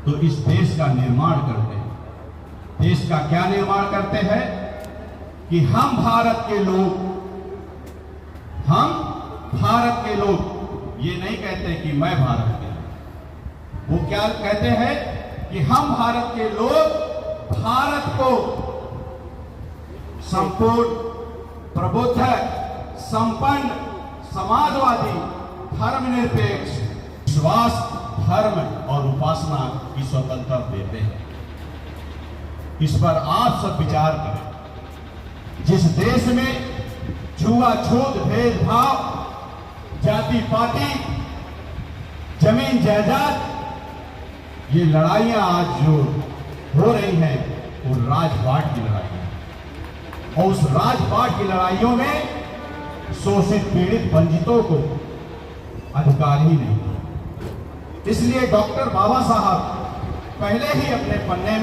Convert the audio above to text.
तो इस देश का निर्माण करते हैं। देश का क्या निर्माण करते हैं कि हम भारत के लोग ये नहीं कहते कि मैं भारत के लोग, वो क्या कहते हैं कि हम भारत के लोग भारत को संपूर्ण, प्रबुद्ध, संपन्न, समाजवादी, धर्मनिरपेक्ष, विश्वास, धर्म और उपासना की स्वतंत्रता देते हैं। इस पर आप सब विचार करें। जिस देश में छुआछूत, भेदभाव, जाति पाति, जमीन जायदाद, ये लड़ाइयां आज जो हो रही हैं वो राजपाट की लड़ाई है। और उस राजपाट की लड़ाइयों में शोषित, पीड़ित, वंचितों को अधिकार ही नहीं। इसलिए डॉक्टर बाबा साहब पहले ही अपने पन्ने में